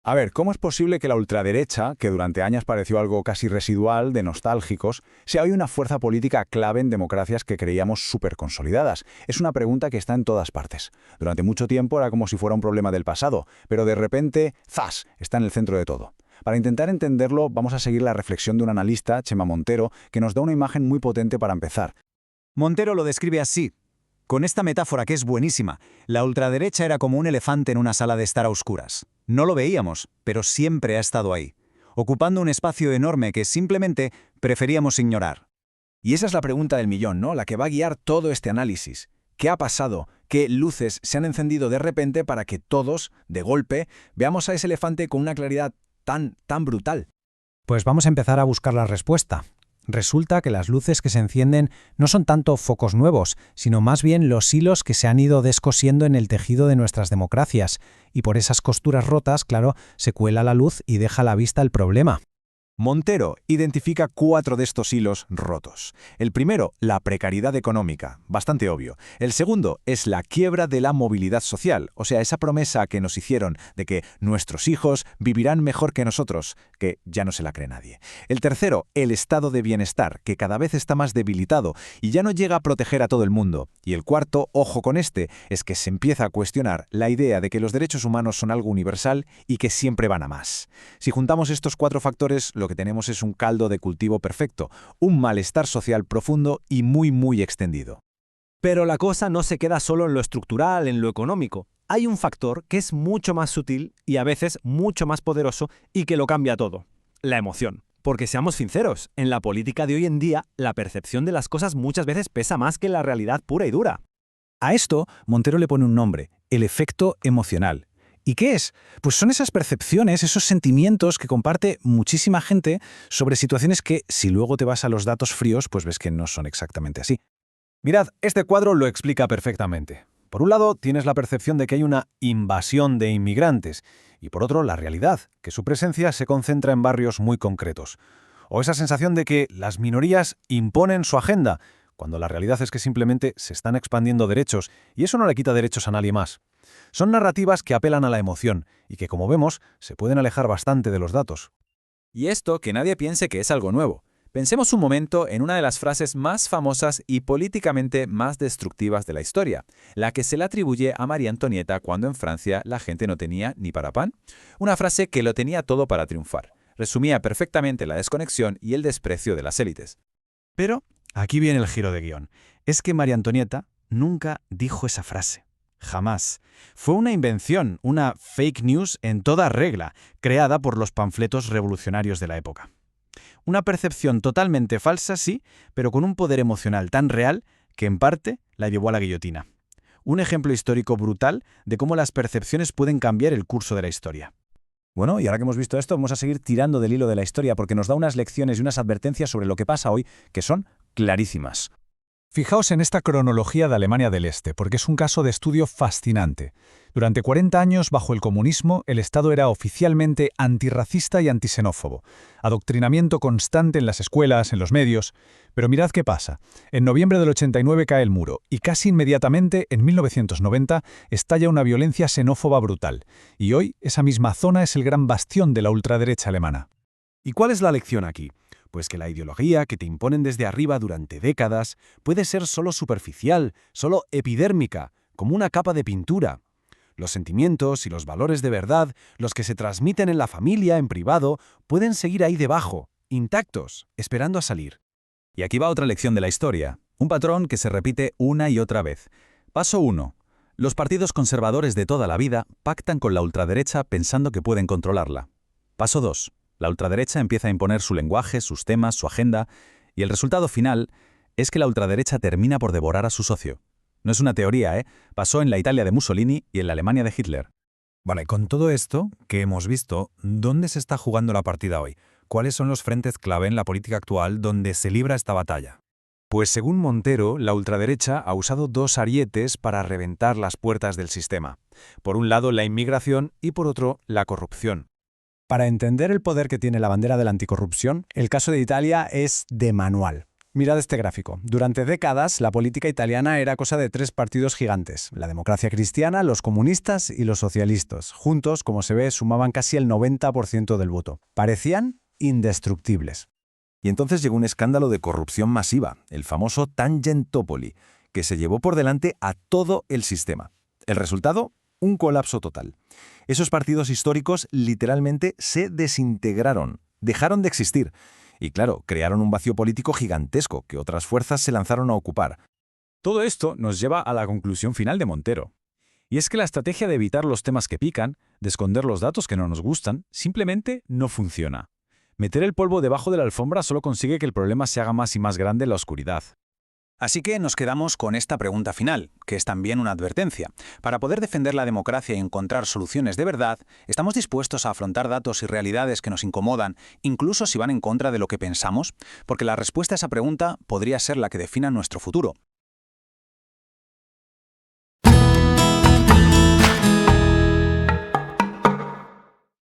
A ver, ¿cómo es posible que la ultraderecha, que durante años pareció algo casi residual, de nostálgicos, sea hoy una fuerza política clave en democracias que creíamos súper consolidadas? Es una pregunta que está en todas partes. Durante mucho tiempo era como si fuera un problema del pasado, pero de repente, ¡zas!, está en el centro de todo. Para intentar entenderlo, vamos a seguir la reflexión de un analista, Chema Montero, que nos da una imagen muy potente para empezar. Montero lo describe así, con esta metáfora que es buenísima. La ultraderecha era como un elefante en una sala de estar a oscuras. No lo veíamos, pero siempre ha estado ahí, ocupando un espacio enorme que simplemente preferíamos ignorar. Y esa es la pregunta del millón, ¿no? La que va a guiar todo este análisis. ¿Qué ha pasado? ¿Qué luces se han encendido de repente para que todos, de golpe, veamos a ese elefante con una claridad tan brutal? Pues vamos a empezar a buscar la respuesta. Resulta que las luces que se encienden no son tanto focos nuevos, sino más bien los hilos que se han ido descosiendo en el tejido de nuestras democracias, y por esas costuras rotas, claro, se cuela la luz y deja a la vista el problema. Montero identifica 4 de estos hilos rotos. El primero, la precariedad económica, bastante obvio. El segundo es la quiebra de la movilidad social, o sea, esa promesa que nos hicieron de que nuestros hijos vivirán mejor que nosotros, que ya no se la cree nadie. El tercero, el estado de bienestar, que cada vez está más debilitado y ya no llega a proteger a todo el mundo. Y el cuarto, ojo con este, es que se empieza a cuestionar la idea de que los derechos humanos son algo universal y que siempre van a más. Si juntamos estos 4 factores, lo que tenemos es un caldo de cultivo perfecto, un malestar social profundo y muy extendido. Pero la cosa no se queda solo en lo estructural, en lo económico. Hay un factor que es mucho más sutil y a veces mucho más poderoso y que lo cambia todo: la emoción. Porque seamos sinceros, en la política de hoy en día, la percepción de las cosas muchas veces pesa más que la realidad pura y dura. A esto, Montero le pone un nombre: el efecto emocional. ¿Y qué es? Pues son esas percepciones, esos sentimientos que comparte muchísima gente sobre situaciones que, si luego te vas a los datos fríos, pues ves que no son exactamente así. Mirad, este cuadro lo explica perfectamente. Por un lado, tienes la percepción de que hay una invasión de inmigrantes, y por otro, la realidad, que su presencia se concentra en barrios muy concretos. O esa sensación de que las minorías imponen su agenda, cuando la realidad es que simplemente se están expandiendo derechos, y eso no le quita derechos a nadie más. Son narrativas que apelan a la emoción y que, como vemos, se pueden alejar bastante de los datos. Y esto que nadie piense que es algo nuevo. Pensemos un momento en una de las frases más famosas y políticamente más destructivas de la historia, la que se le atribuye a María Antonieta cuando en Francia la gente no tenía ni para pan. Una frase que lo tenía todo para triunfar. Resumía perfectamente la desconexión y el desprecio de las élites. Pero aquí viene el giro de guión. Es que María Antonieta nunca dijo esa frase. Jamás. Fue una invención, una fake news en toda regla, creada por los panfletos revolucionarios de la época. Una percepción totalmente falsa, sí, pero con un poder emocional tan real que en parte la llevó a la guillotina. Un ejemplo histórico brutal de cómo las percepciones pueden cambiar el curso de la historia. Bueno, y ahora que hemos visto esto, vamos a seguir tirando del hilo de la historia porque nos da unas lecciones y unas advertencias sobre lo que pasa hoy que son clarísimas. Fijaos en esta cronología de Alemania del Este, porque es un caso de estudio fascinante. Durante 40 años, bajo el comunismo, el Estado era oficialmente antirracista y antisenófobo. Adoctrinamiento constante en las escuelas, en los medios. Pero mirad qué pasa. En noviembre del 89 cae el muro, y casi inmediatamente, en 1990, estalla una violencia xenófoba brutal. Y hoy, esa misma zona es el gran bastión de la ultraderecha alemana. ¿Y cuál es la lección aquí? Pues que la ideología que te imponen desde arriba durante décadas puede ser solo superficial, solo epidérmica, como una capa de pintura. Los sentimientos y los valores de verdad, los que se transmiten en la familia, en privado, pueden seguir ahí debajo, intactos, esperando a salir. Y aquí va otra lección de la historia, un patrón que se repite una y otra vez. Paso 1. Los partidos conservadores de toda la vida pactan con la ultraderecha pensando que pueden controlarla. Paso 2. La ultraderecha empieza a imponer su lenguaje, sus temas, su agenda, y el resultado final es que la ultraderecha termina por devorar a su socio. No es una teoría, ¿eh? Pasó en la Italia de Mussolini y en la Alemania de Hitler. Vale, con todo esto que hemos visto, ¿dónde se está jugando la partida hoy? ¿Cuáles son los frentes clave en la política actual donde se libra esta batalla? Pues según Montero, la ultraderecha ha usado 2 arietes para reventar las puertas del sistema. Por un lado, la inmigración y por otro, la corrupción. Para entender el poder que tiene la bandera de la anticorrupción, el caso de Italia es de manual. Mirad este gráfico. Durante décadas, la política italiana era cosa de 3 partidos gigantes: la democracia cristiana, los comunistas y los socialistas. Juntos, como se ve, sumaban casi el 90% del voto. Parecían indestructibles. Y entonces llegó un escándalo de corrupción masiva, el famoso Tangentopoli, que se llevó por delante a todo el sistema. El resultado, un colapso total. Esos partidos históricos literalmente se desintegraron, dejaron de existir. Y claro, crearon un vacío político gigantesco que otras fuerzas se lanzaron a ocupar. Todo esto nos lleva a la conclusión final de Montero. Y es que la estrategia de evitar los temas que pican, de esconder los datos que no nos gustan, simplemente no funciona. Meter el polvo debajo de la alfombra solo consigue que el problema se haga más y más grande en la oscuridad. Así que nos quedamos con esta pregunta final, que es también una advertencia. Para poder defender la democracia y encontrar soluciones de verdad, ¿estamos dispuestos a afrontar datos y realidades que nos incomodan, incluso si van en contra de lo que pensamos? Porque la respuesta a esa pregunta podría ser la que defina nuestro futuro.